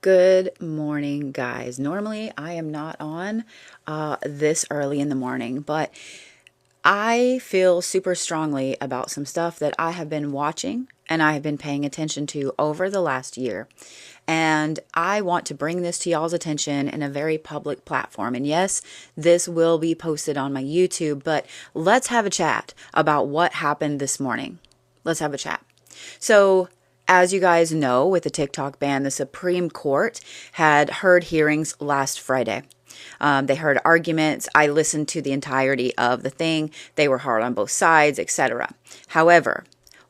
Good morning, guys. Normally, I am not on this early in the morning, but I feel super strongly about some stuff that I have been watching and I have been paying attention to over the last year. And I want to bring this to y'all's attention in a very public platform. And yes, this will be posted on my YouTube, but let's have a chat about what happened this morning. Let's have a chat. So, as you guys know, with the TikTok ban, the Supreme Court had heard hearings last Friday. They heard arguments. I listened to the entirety of the thing. They were hard on both sides, etc. However,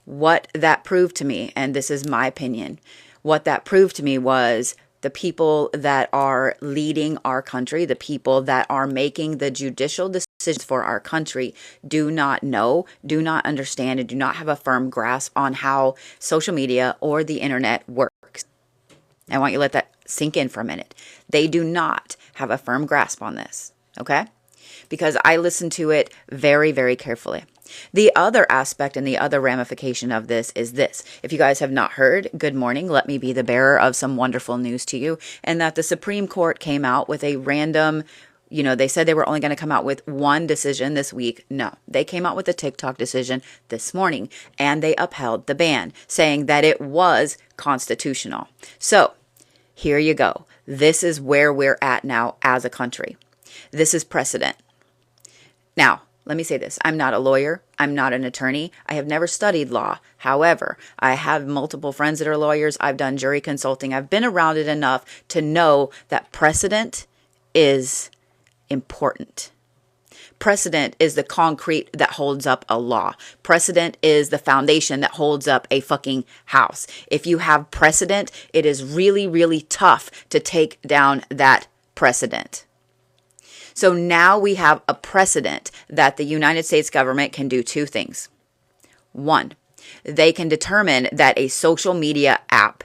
what that proved to me, and this is my opinion, what that proved to me was the people that are leading our country, the people that are making the judicial decisions for our country, do not know, do not understand, and do not have a firm grasp on how social media or the internet works. I want you to let that sink in for a minute. They do not have a firm grasp on this, okay? Because I listened to it very, very carefully. The other aspect and the other ramification of this is this. If you guys have not heard, good morning. Let me be the bearer of some wonderful news to you. And that the Supreme Court came out with a random, they said they were only going to come out with one decision this week. No, they came out with a TikTok decision this morning and they upheld the ban, saying that it was constitutional. So here you go. This is where we're at now as a country. This is precedent. Now, let me say this. I'm not a lawyer. I'm not an attorney. I have never studied law. However, I have multiple friends that are lawyers. I've done jury consulting. I've been around it enough to know that precedent is important. Precedent is the concrete that holds up a law. Precedent is the foundation that holds up a fucking house. If you have precedent, it is really, really tough to take down that precedent. So now we have a precedent that the United States government can do two things. One, they can determine that a social media app,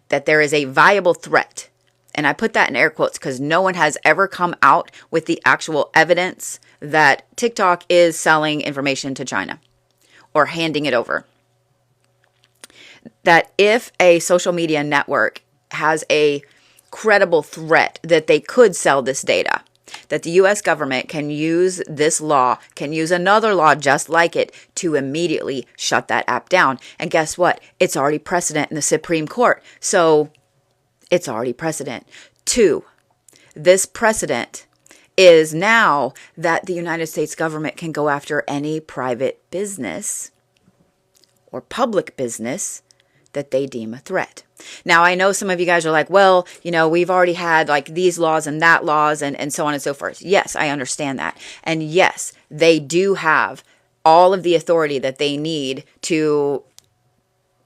that there is a viable threat. And I put that in air quotes because no one has ever come out with the actual evidence that TikTok is selling information to China or handing it over. That if a social media network has a credible threat that they could sell this data, that the U.S. government can use this law, can use another law just like it to immediately shut that app down. And guess what? It's already precedent in the Supreme Court. So it's already precedent. Two, this precedent is now that the United States government can go after any private business or public business that they deem a threat. Now, I know some of you guys are like, well, we've already had like these laws and that laws and so on and so forth. Yes, I understand that. And yes, they do have all of the authority that they need to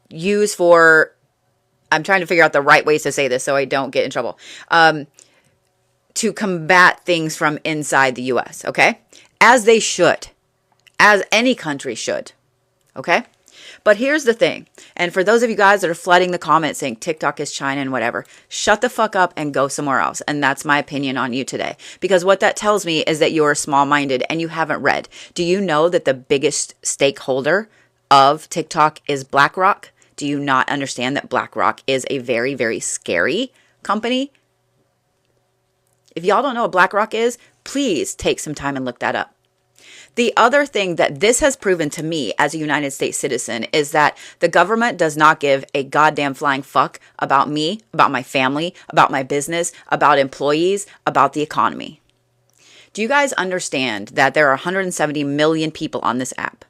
use for, I'm trying to figure out the right ways to say this so I don't get in trouble, to combat things from inside the U.S., okay? As they should, as any country should, okay? But here's the thing, and for those of you guys that are flooding the comments saying TikTok is China and whatever, shut the fuck up and go somewhere else. And that's my opinion on you today. Because what that tells me is that you're small-minded and you haven't read. Do you know that the biggest stakeholder of TikTok is BlackRock? Do you not understand that BlackRock is a very, very scary company? If y'all don't know what BlackRock is, please take some time and look that up. The other thing that this has proven to me as a United States citizen is that the government does not give a goddamn flying fuck about me, about my family, about my business, about employees, about the economy. Do you guys understand that there are 170 million people on this app?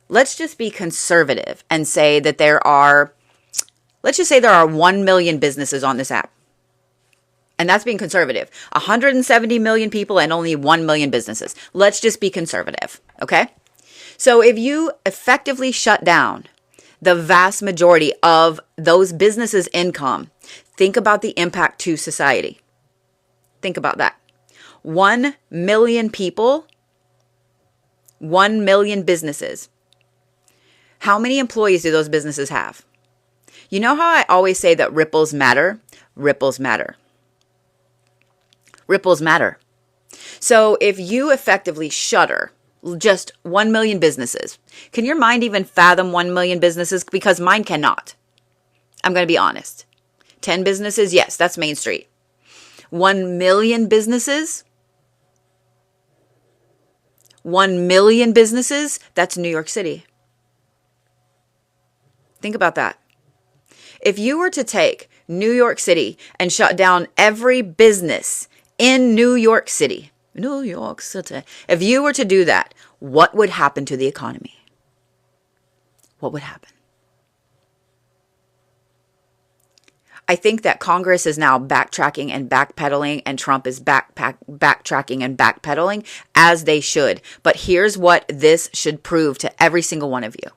Let's just be conservative and say that let's just say there are 1 million businesses on this app. And that's being conservative. 170 million people and only 1 million businesses. Let's just be conservative, okay? So if you effectively shut down the vast majority of those businesses' income, think about the impact to society. Think about that. 1 million people, 1 million businesses. How many employees do those businesses have? You know how I always say that ripples matter? Ripples matter. Ripples matter. So if you effectively shutter just 1 million businesses, can your mind even fathom 1 million businesses? Because mine cannot. I'm going to be honest. 10 businesses, yes, that's Main Street. 1 million businesses, 1 million businesses, that's New York City. Think about that. If you were to take New York City and shut down every business in New York City, if you were to do that, what would happen to the economy? What would happen? I think that Congress is now backtracking and backpedaling, and Trump is backtracking and backpedaling, as they should. But here's what this should prove to every single one of you.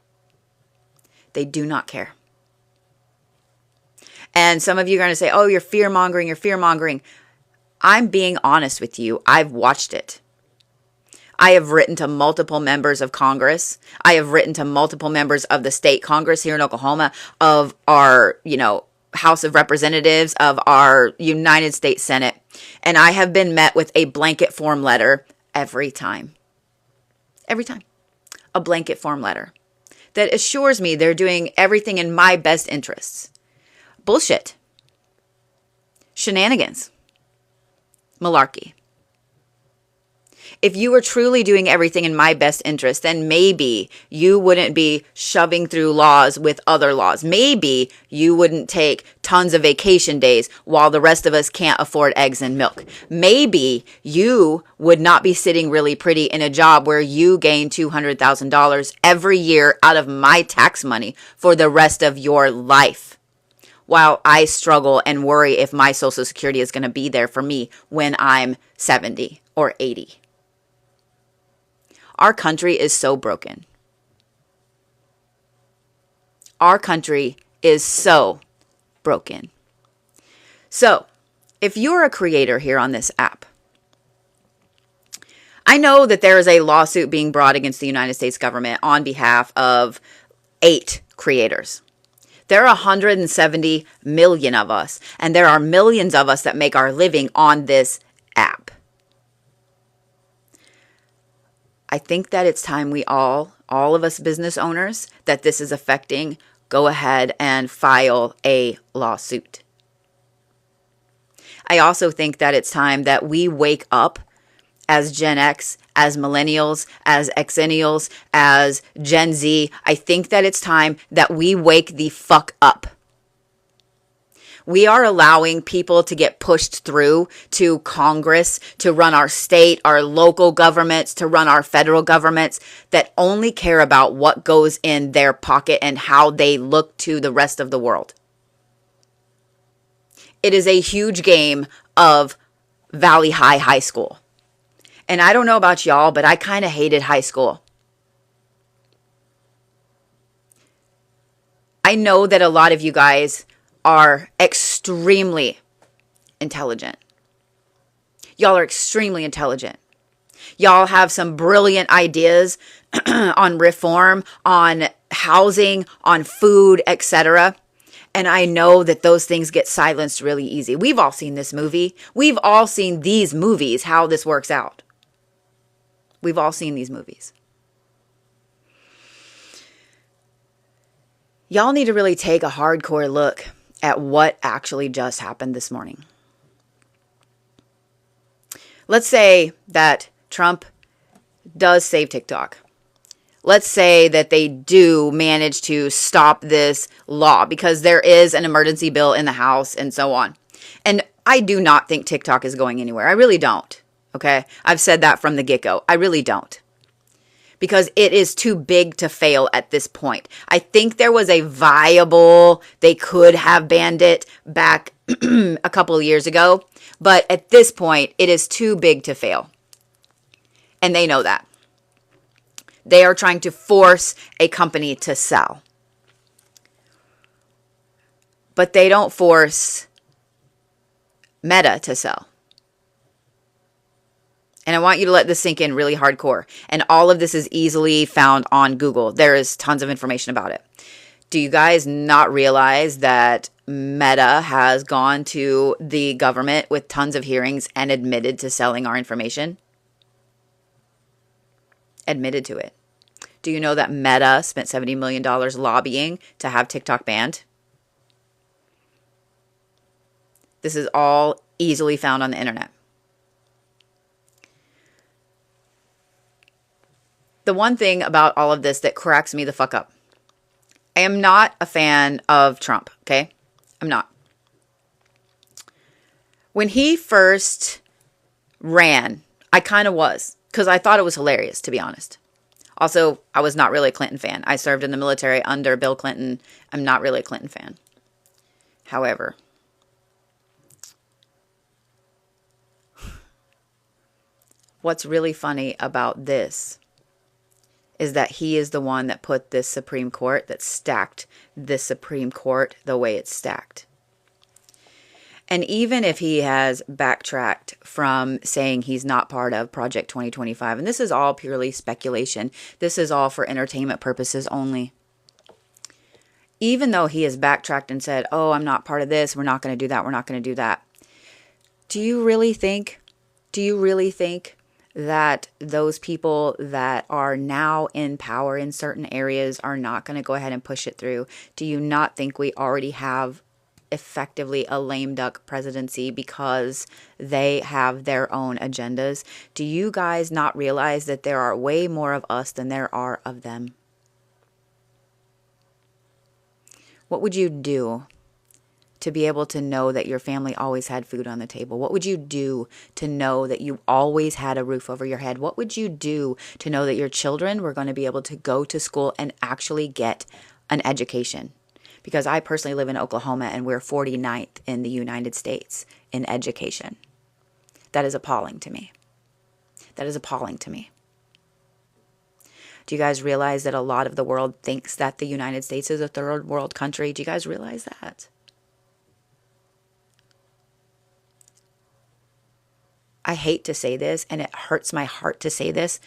They do not care. And some of you are going to say, oh, you're fear-mongering, you're fear-mongering. I'm being honest with you. I've watched it. I have written to multiple members of Congress. I have written to multiple members of the state Congress here in Oklahoma, of our, House of Representatives, of our United States Senate. And I have been met with a blanket form letter every time. Every time. A blanket form letter that assures me they're doing everything in my best interests. Bullshit. Shenanigans. Malarkey. If you were truly doing everything in my best interest, then maybe you wouldn't be shoving through laws with other laws. Maybe you wouldn't take tons of vacation days while the rest of us can't afford eggs and milk. Maybe you would not be sitting really pretty in a job where you gain $200,000 every year out of my tax money for the rest of your life, while I struggle and worry if my Social Security is going to be there for me when I'm 70 or 80. Our country is so broken. Our country is so broken. So, if you're a creator here on this app, I know that there is a lawsuit being brought against the United States government on behalf of 8 creators. There are 170 million of us, and there are millions of us that make our living on this app. I think that it's time we all of us business owners that this is affecting, go ahead and file a lawsuit. I also think that it's time that we wake up as Gen X, as millennials, as Xennials, as Gen Z. I think that it's time that we wake the fuck up. We are allowing people to get pushed through to Congress, to run our state, our local governments, to run our federal governments, that only care about what goes in their pocket and how they look to the rest of the world. It is a huge game of Valley High School. And I don't know about y'all, but I kind of hated high school. I know that a lot of you guys are extremely intelligent. Y'all are extremely intelligent. Y'all have some brilliant ideas on reform, on housing, on food, etc. And I know that those things get silenced really easy. We've all seen this movie. We've all seen these movies, how this works out. We've all seen these movies. Y'all need to really take a hardcore look at what actually just happened this morning. Let's say that Trump does save TikTok. Let's say that they do manage to stop this law because there is an emergency bill in the House and so on. And I do not think TikTok is going anywhere. I really don't. Okay? I've said that from the get-go. I really don't. Because it is too big to fail at this point. I think there was a viable, they could have banned it back a couple of years ago. But at this point, it is too big to fail. And they know that. They are trying to force a company to sell. But they don't force Meta to sell. And I want you to let this sink in really hardcore. And all of this is easily found on Google. There is tons of information about it. Do you guys not realize that Meta has gone to the government with tons of hearings and admitted to selling our information? Admitted to it. Do you know that Meta spent $70 million lobbying to have TikTok banned? This is all easily found on the internet. The one thing about all of this that cracks me the fuck up. I am not a fan of Trump, okay? I'm not. When he first ran, I kind of was, because I thought it was hilarious, to be honest. Also, I was not really a Clinton fan. I served in the military under Bill Clinton. I'm not really a Clinton fan. However, what's really funny about this is that he is the one that put this Supreme Court, that stacked this Supreme Court the way it's stacked. And even if he has backtracked from saying he's not part of Project 2025, and this is all purely speculation, this is all for entertainment purposes only. Even though he has backtracked and said, oh, I'm not part of this, we're not going to do that, we're not going to do that. Do you really think that those people that are now in power in certain areas are not going to go ahead and push it through? Do you not think we already have effectively a lame duck presidency because they have their own agendas? Do you guys not realize that there are way more of us than there are of them? What would you do to be able to know that your family always had food on the table? What would you do to know that you always had a roof over your head? What would you do to know that your children were going to be able to go to school and actually get an education? Because I personally live in Oklahoma and we're 49th in the United States in education. That is appalling to me. That is appalling to me. Do you guys realize that a lot of the world thinks that the United States is a third world country? Do you guys realize that? I hate to say this, and it hurts my heart to say this.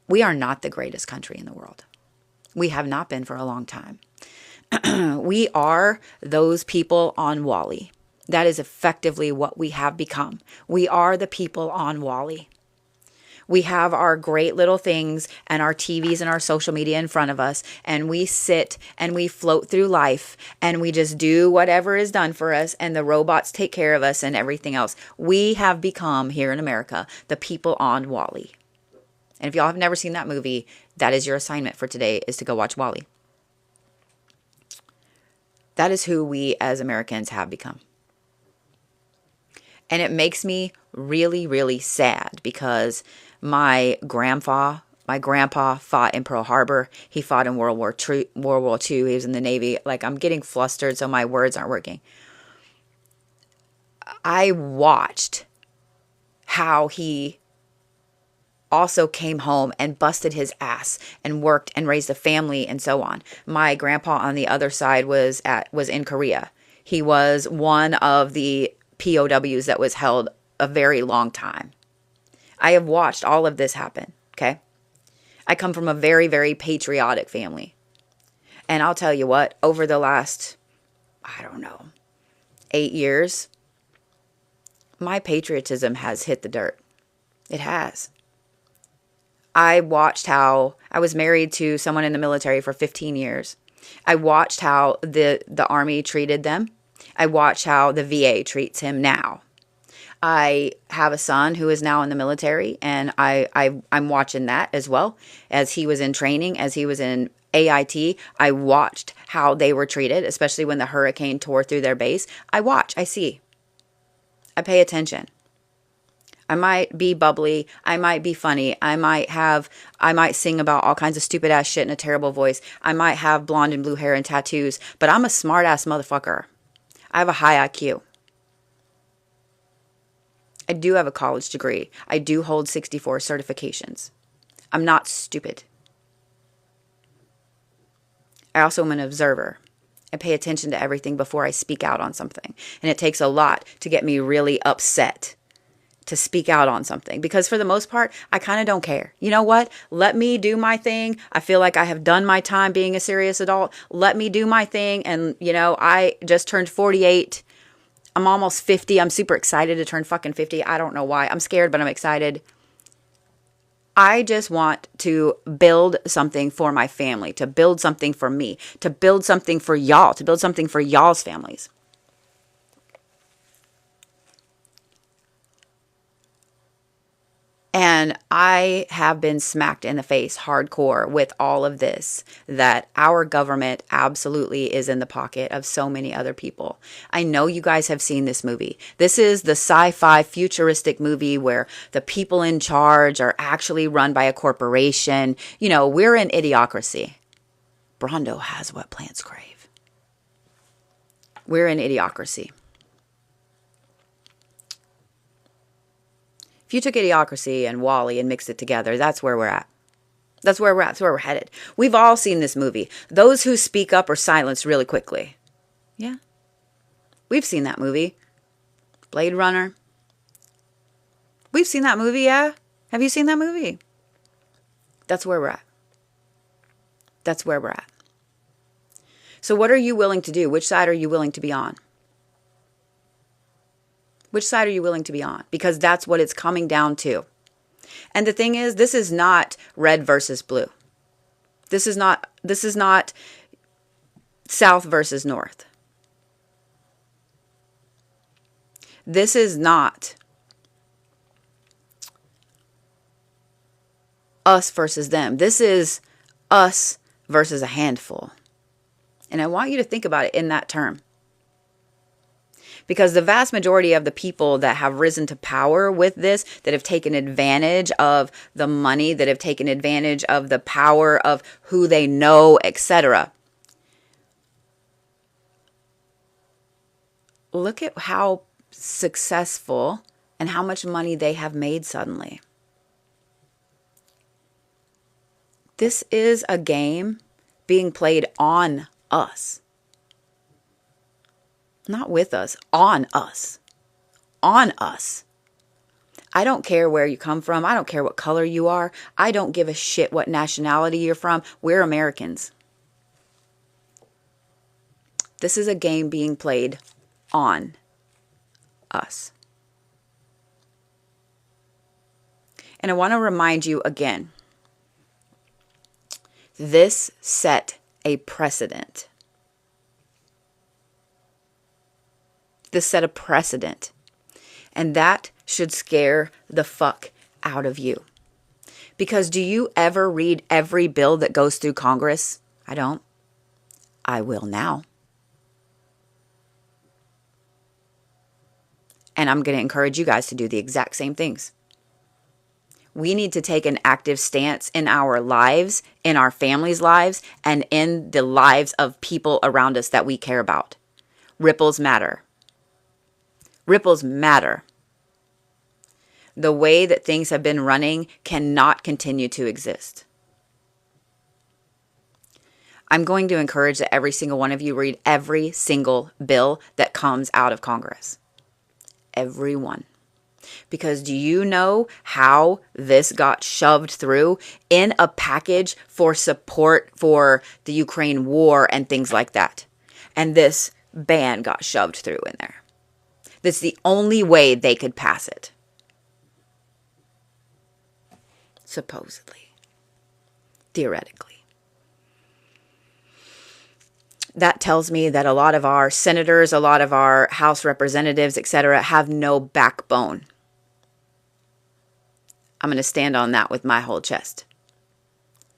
We are not the greatest country in the world. We have not been for a long time. We are those people on WallE. That is effectively what we have become. We are the people on WallE. We have our great little things and our TVs and our social media in front of us, and we sit and we float through life and we just do whatever is done for us, and the robots take care of us and everything else. We have become, here in America, the people on WallE. And if y'all have never seen that movie, that is your assignment for today, is to go watch WallE. That is who we as Americans have become. And it makes me really, really sad because my grandpa fought in Pearl Harbor. He fought in World War II. He was in the Navy. Like, I'm getting flustered, so my words aren't working. I watched how he also came home and busted his ass and worked and raised a family and so on. My grandpa on the other side was in Korea. He was one of the POWs that was held a very long time. I have watched all of this happen, okay? I come from a very, very patriotic family. And I'll tell you what, over the last, 8 years, my patriotism has hit the dirt. It has. I watched how I was married to someone in the military for 15 years. I watched how the Army treated them. I watched how the VA treats him now. I have a son who is now in the military, and I'm watching that as well. As he was in training, as he was in AIT, I watched how they were treated, especially when the hurricane tore through their base. I watch, I see. I pay attention. I might be bubbly. I might be funny. I might sing about all kinds of stupid ass shit in a terrible voice. I might have blonde and blue hair and tattoos, but I'm a smart ass motherfucker. I have a high IQ. I do have a college degree. I do hold 64 certifications. I'm not stupid. I also am an observer. I pay attention to everything before I speak out on something. And it takes a lot to get me really upset to speak out on something, because for the most part, I kind of don't care. You know what? Let me do my thing. I feel like I have done my time being a serious adult. Let me do my thing. And, I just turned 48. I'm almost 50. I'm super excited to turn fucking 50. I don't know why. I'm scared, but I'm excited. I just want to build something for my family, to build something for me, to build something for y'all, to build something for y'all's families. And I have been smacked in the face hardcore with all of this, that our government absolutely is in the pocket of so many other people. I know you guys have seen this movie. This is the sci-fi futuristic movie where the people in charge are actually run by a corporation. You know, we're in Idiocracy. Brondo has what plants crave. We're in Idiocracy. If you took Idiocracy and WallE and mixed it together, that's where we're at. That's where we're at. That's where we're headed. We've all seen this movie. Those who speak up are silenced really quickly. Yeah. We've seen that movie. Blade Runner. We've seen that movie, yeah? Have you seen that movie? That's where we're at. That's where we're at. So what are you willing to do? Which side are you willing to be on? Which side are you willing to be on? Because that's what it's coming down to. And the thing is, this is not red versus blue. This is not South versus North. This is not us versus them. This is us versus a handful. And I want you to think about it in that term. Because the vast majority of the people that have risen to power with this, that have taken advantage of the money, that have taken advantage of the power of who they know, etc. Look at how successful and how much money they have made suddenly. This is a game being played on us. Not with us, on us. On us. I don't care where you come from. I don't care what color you are. I don't give a shit what nationality you're from. We're Americans. This is a game being played on us. And I want to remind you again, this set a precedent. This set a precedent. And that should scare the fuck out of you. Because do you ever read every bill that goes through Congress? I don't. I will now. And I'm going to encourage you guys to do the exact same things. We need to take an active stance in our lives, in our families' lives, and in the lives of people around us that we care about. Ripples matter. Ripples matter. The way that things have been running cannot continue to exist. I'm going to encourage that every single one of you read every single bill that comes out of Congress. Every one. Because do you know how this got shoved through in a package for support for the Ukraine war and things like that? And this ban got shoved through in there. That's the only way they could pass it. Supposedly. Theoretically. That tells me that a lot of our senators, a lot of our House representatives, etc., have no backbone. I'm going to stand on that with my whole chest.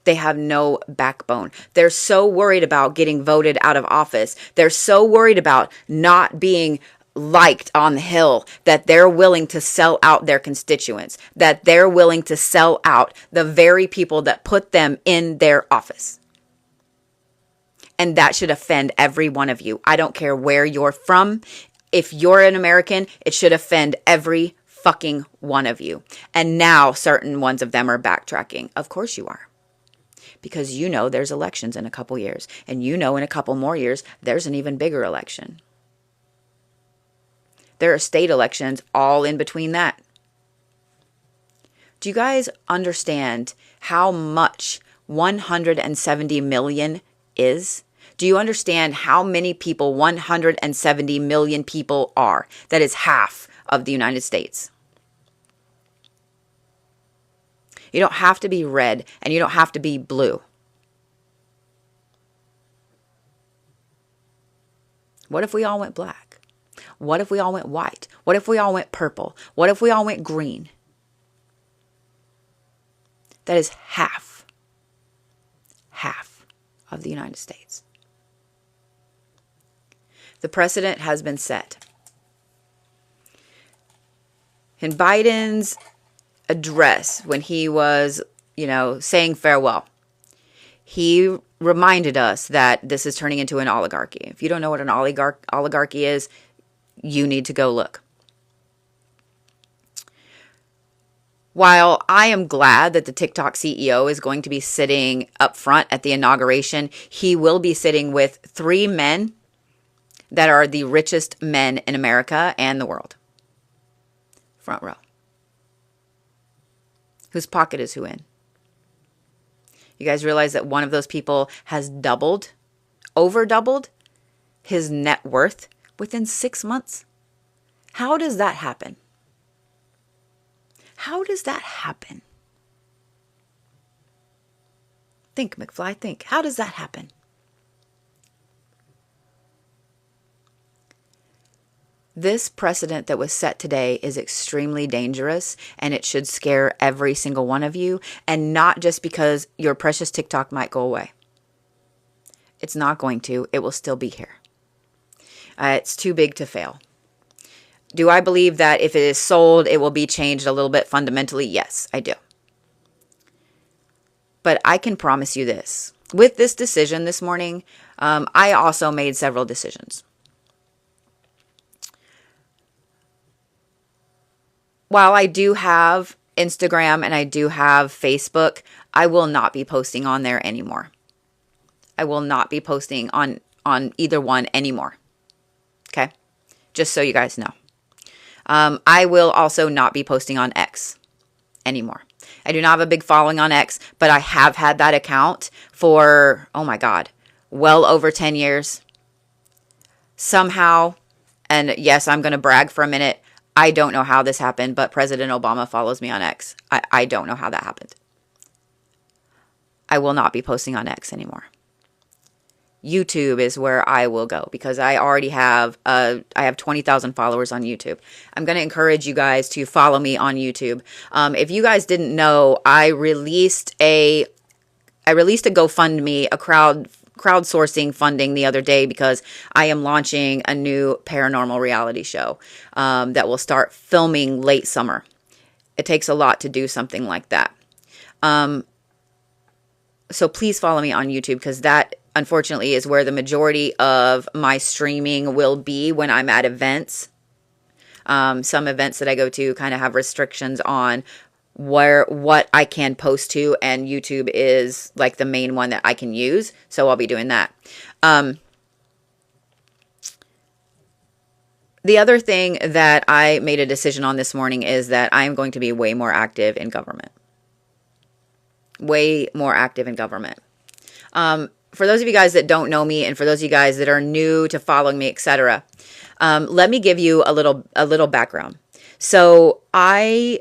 They have no backbone. They're so worried about getting voted out of office. They're so worried about not being liked on the Hill that they're willing to sell out their constituents, that they're willing to sell out the very people that put them in their office. And that should offend every one of you. I don't care where you're from. If you're an American, it should offend every fucking one of you. And now certain ones of them are backtracking. Of course you are. Because you know there's elections in a couple years. And you know in a couple more years, there's an even bigger election. There are state elections all in between that. Do you guys understand how much 170 million is? Do you understand how many people 170 million people are? That is half of the United States. You don't have to be red and you don't have to be blue. What if we all went black? What if we all went white? What if we all went purple? What if we all went green? That is half of the United States. The precedent has been set. In Biden's address, when he was, saying farewell, he reminded us that this is turning into an oligarchy. If you don't know what an oligarchy is, you need to go look. While I am glad that the TikTok CEO is going to be sitting up front at the inauguration, he will be sitting with 3 men that are the richest men in America and the world. Front row. Whose pocket is who in? You guys realize that one of those people has over doubled his net worth within 6 months? How does that happen? How does that happen? Think, McFly, think. How does that happen? This precedent that was set today is extremely dangerous, and it should scare every single one of you, and not just because your precious TikTok might go away. It's not going to. It will still be here. It's too big to fail. Do I believe that if it is sold, it will be changed a little bit fundamentally? Yes, I do. But I can promise you this. With this decision this morning, I also made several decisions. While I do have Instagram and I do have Facebook, I will not be posting on there anymore. I will not be posting on either one anymore. Okay? Just so you guys know. I will also not be posting on X anymore. I do not have a big following on X, but I have had that account for, oh my God, well over 10 years. Somehow, and yes, I'm going to brag for a minute, I don't know how this happened, but President Obama follows me on X. I don't know how that happened. I will not be posting on X anymore. YouTube is where I will go because I already have I have 20,000 followers on YouTube. I'm going to encourage you guys to follow me on YouTube. If you guys didn't know, I released a GoFundMe, a crowdsourcing funding the other day because I am launching a new paranormal reality show that will start filming late summer. It takes a lot to do something like that. So please follow me on YouTube because that, unfortunately, is where the majority of my streaming will be when I'm at events. Some events that I go to kind of have restrictions on what I can post to, and YouTube is like the main one that I can use. So I'll be doing that. The other thing that I made a decision on this morning is that I am going to be way more active in government. Way more active in government. For those of you guys that don't know me, and for those of you guys that are new to following me, etc., let me give you a little background. So I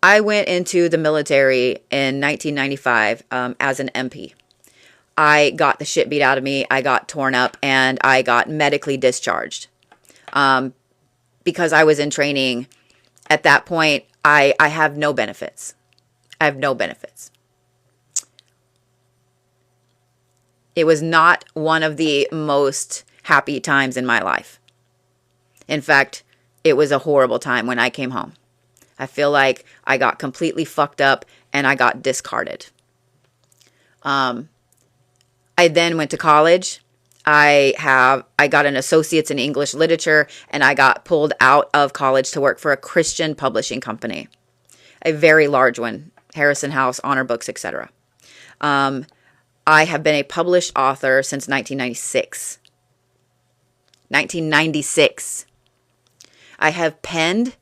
went into the military in 1995 as an MP. I got the shit beat out of me. I got torn up, and I got medically discharged because I was in training. At that point, I have no benefits. I have no benefits. It was not one of the most happy times in my life. In fact, it was a horrible time when I came home. I feel like I got completely fucked up and I got discarded. I then went to college. I got an associate's in English literature, and I got pulled out of college to work for a Christian publishing company, a very large one, Harrison House, Honor Books, etc. I have been a published author since 1996. 1996. I have penned,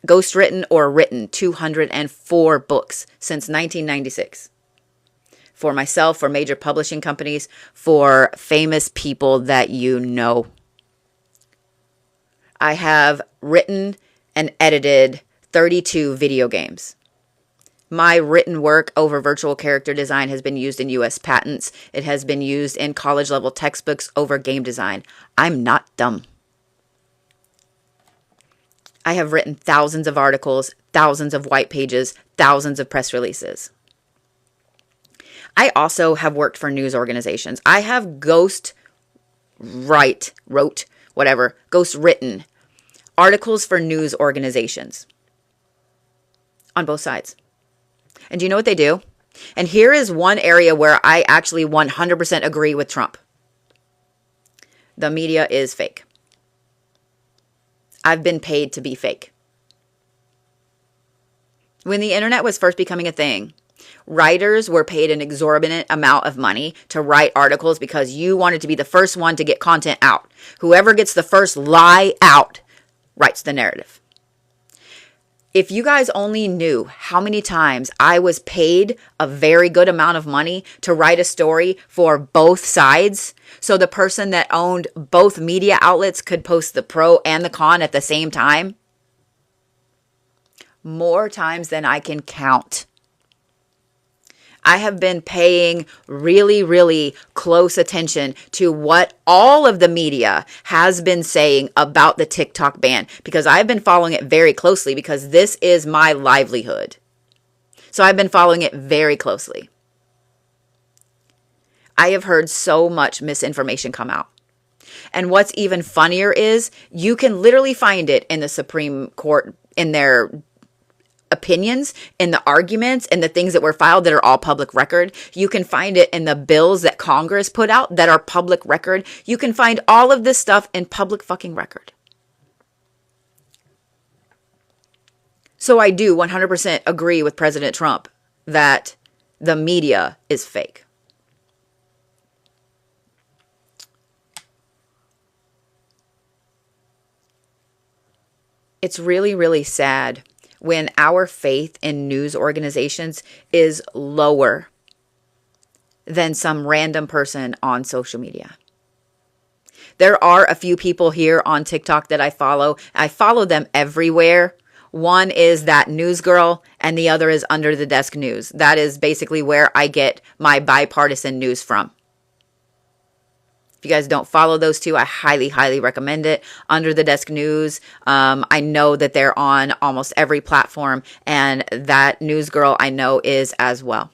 ghostwritten, or written 204 books since 1996. For myself, for major publishing companies, for famous people that you know. I have written and edited 32 video games. My written work over virtual character design has been used in U.S. patents. It has been used in college-level textbooks over game design. I'm not dumb. I have written thousands of articles, thousands of white pages, thousands of press releases. I also have worked for news organizations. I have ghost written articles for news organizations on both sides. And do you know what they do? And here is one area where I actually 100% agree with Trump. The media is fake. I've been paid to be fake. When the internet was first becoming a thing, writers were paid an exorbitant amount of money to write articles because you wanted to be the first one to get content out. Whoever gets the first lie out writes the narrative. If you guys only knew how many times I was paid a very good amount of money to write a story for both sides, so the person that owned both media outlets could post the pro and the con at the same time, more times than I can count. I have been paying really, really close attention to what all of the media has been saying about the TikTok ban, because I've been following it very closely because this is my livelihood. So I've been following it very closely. I have heard so much misinformation come out. And what's even funnier is you can literally find it in the Supreme Court, in their opinions, in the arguments, and the things that were filed that are all public record. You can find it in the bills that Congress put out that are public record. You can find all of this stuff in public fucking record. So I do 100% agree with President Trump that the media is fake. It's really, really sad when our faith in news organizations is lower than some random person on social media. There are a few people here on TikTok that I follow. I follow them everywhere. One is that news girl, and the other is Under the Desk News. That is basically where I get my bipartisan news from. If you guys don't follow those two, I highly, highly recommend it. Under the Desk News, I know that they're on almost every platform, and that news girl I know is as well.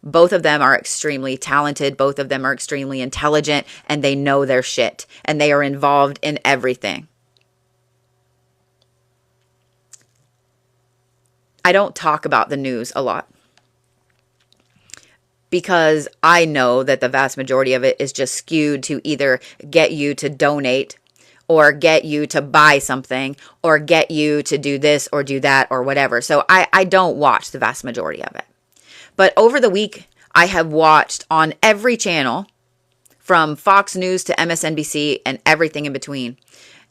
Both of them are extremely talented. Both of them are extremely intelligent, and they know their shit, and they are involved in everything. I don't talk about the news a lot, because I know that the vast majority of it is just skewed to either get you to donate or get you to buy something or get you to do this or do that or whatever. So I don't watch the vast majority of it. But over the week, I have watched on every channel from Fox News to MSNBC and everything in between.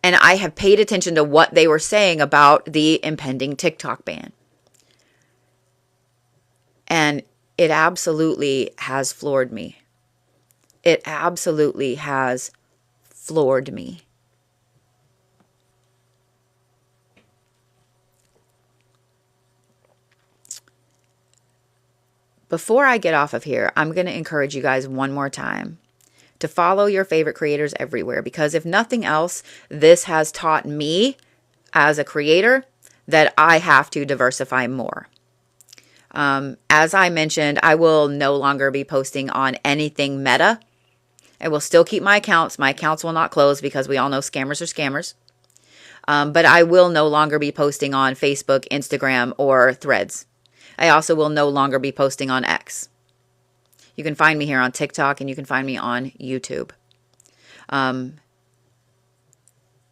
And I have paid attention to what they were saying about the impending TikTok ban. And it absolutely has floored me. It absolutely has floored me. Before I get off of here, I'm going to encourage you guys one more time to follow your favorite creators everywhere, because if nothing else, this has taught me as a creator that I have to diversify more. As I mentioned, I will no longer be posting on anything Meta. I will still keep my accounts. My accounts will not close because we all know scammers are scammers. But I will no longer be posting on Facebook, Instagram, or Threads. I also will no longer be posting on X. You can find me here on TikTok, and you can find me on YouTube.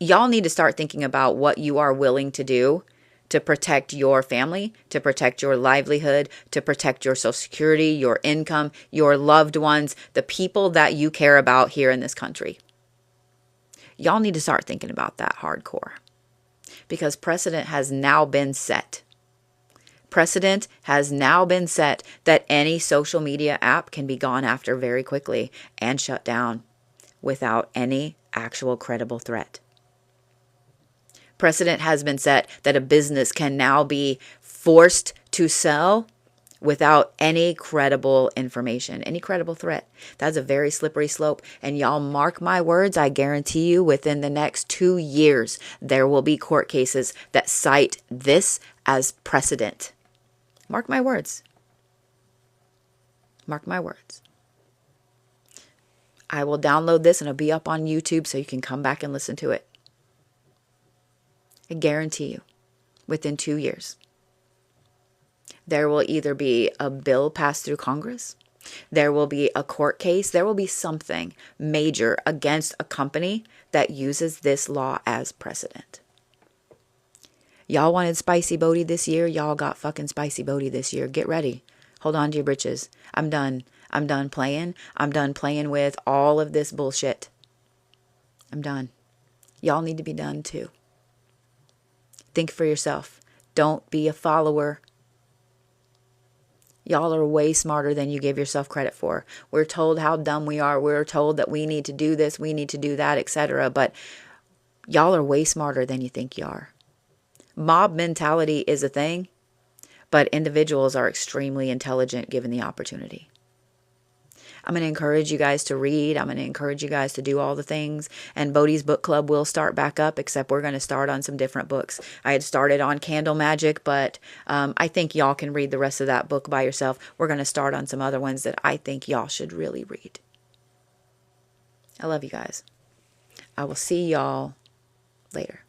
Y'all need to start thinking about what you are willing to do to protect your family, to protect your livelihood, to protect your Social Security, your income, your loved ones, the people that you care about here in this country. Y'all need to start thinking about that hardcore, because precedent has now been set. Precedent has now been set that any social media app can be gone after very quickly and shut down without any actual credible threat. Precedent has been set that a business can now be forced to sell without any credible information, any credible threat. That's a very slippery slope. And y'all mark my words, I guarantee you within the next 2 years, there will be court cases that cite this as precedent. Mark my words. Mark my words. I will download this and it'll be up on YouTube so you can come back and listen to it. I guarantee you, within 2 years, there will either be a bill passed through Congress, there will be a court case, there will be something major against a company that uses this law as precedent. Y'all wanted spicy Bodhi this year. Y'all got fucking spicy Bodhi this year. Get ready. Hold on to your britches. I'm done. I'm done playing. I'm done playing with all of this bullshit. I'm done. Y'all need to be done too. Think for yourself. Don't be a follower. Y'all are way smarter than you give yourself credit for. We're told how dumb we are. We're told that we need to do this, we need to do that, etc. But y'all are way smarter than you think you are. Mob mentality is a thing, but individuals are extremely intelligent given the opportunity. I'm going to encourage you guys to read. I'm going to encourage you guys to do all the things. And Bodhi's book club will start back up, except we're going to start on some different books. I had started on Candle Magic, but I think y'all can read the rest of that book by yourself. We're going to start on some other ones that I think y'all should really read. I love you guys. I will see y'all later.